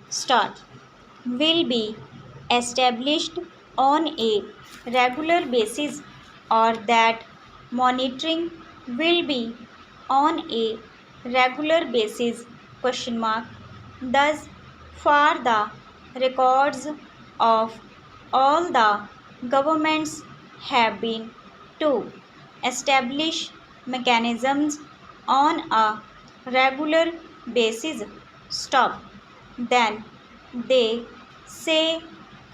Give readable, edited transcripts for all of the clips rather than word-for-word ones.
start will be established on a regular basis or that monitoring will be on a regular basis question mark. Thus for the records of all the governments have been to establish mechanisms on a regular basis stop. Then they say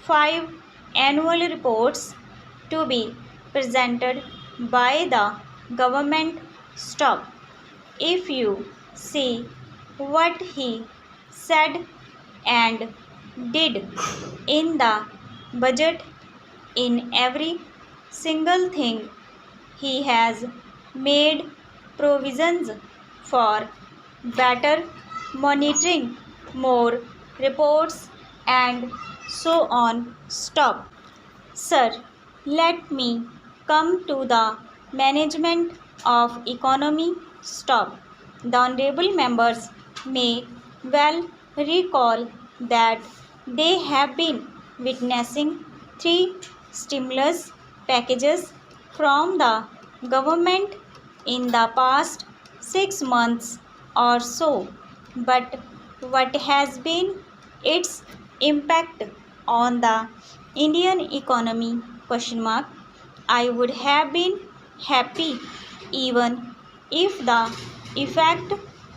5 annual reports to be presented by the government stop. If you see what he said and did in the budget, in every single thing he has made provisions for better monitoring, more reports, and so on. Stop. Sir, let me come to the management of economy. Stop. The honorable members may well recall that they have been witnessing 3 stimulus packages from the government in the past 6 months or so. But what has been its impact on the Indian economy? Question mark. I would have been happy even if the effect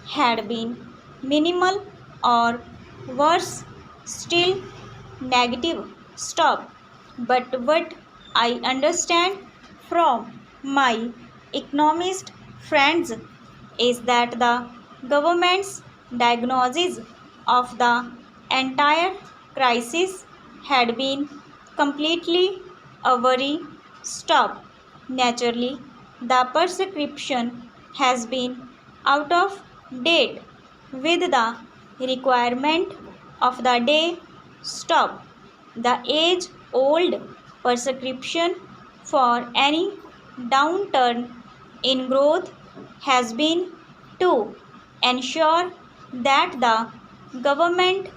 had been minimal or worse still negative. Stop. But what I understand from my economist friends is that the government's diagnosis of the entire crisis had been completely a worry. Stop. Naturally, the prescription has been out of date with the requirement of the day. Stop. The age old prescription for any downturn in growth has been to ensure that the government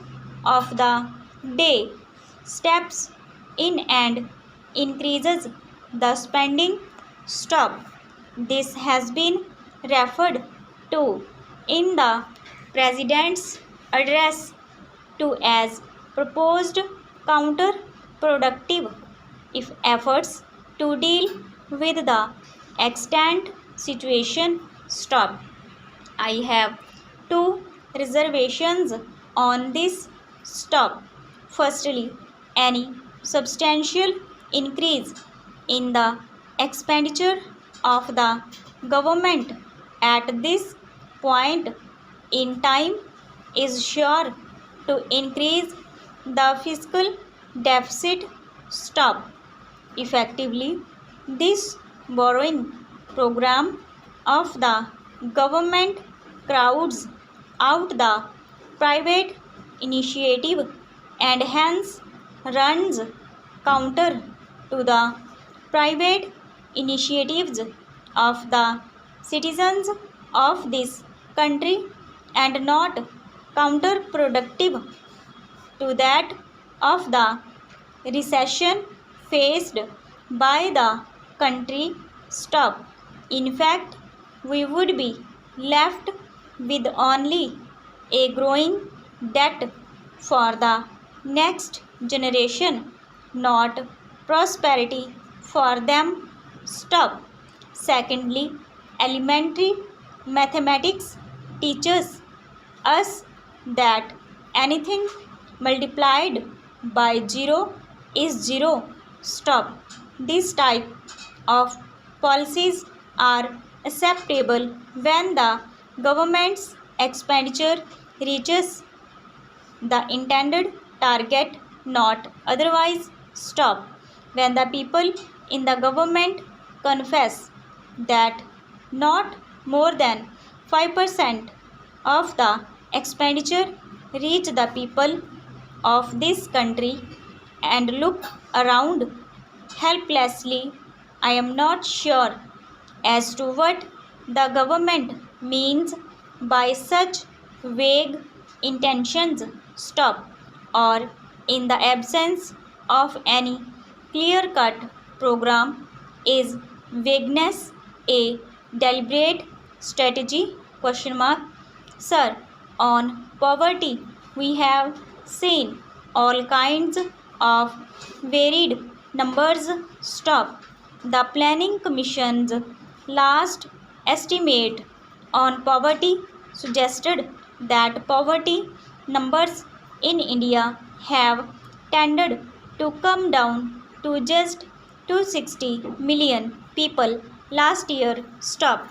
of the day steps in and increases the spending. Stop. This has been referred to in the President's address to as proposed counterproductive if efforts to deal with the extant situation. Stop. I have 2 reservations on this. Stop. Firstly, any substantial increase in the expenditure of the government at this point in time is sure to increase the fiscal deficit. Stop. Effectively, this borrowing program of the government crowds out the private initiative and hence runs counter to the private initiatives of the citizens of this country and not counterproductive to that of the recession faced by the country. Stop. In fact, we would be left with only a growing debt for the next generation, not prosperity for them. Stop. Secondly, elementary mathematics teaches us that anything multiplied by 0 is 0. Stop. This type of policies are acceptable when the government's expenditure reaches the intended target, not otherwise. Stop. When the people in the government confess that not more than 5% of the expenditure reach the people of this country and look around helplessly, I am not sure as to what the government means by such vague intentions. stop. Or in the absence of any clear-cut program, is vagueness a deliberate strategy? Question mark. Sir, on poverty we have seen all kinds of varied numbers. Stop. The Planning Commission's last estimate on poverty suggested that poverty numbers in India have tended to come down to just 260 million people last year. Stop.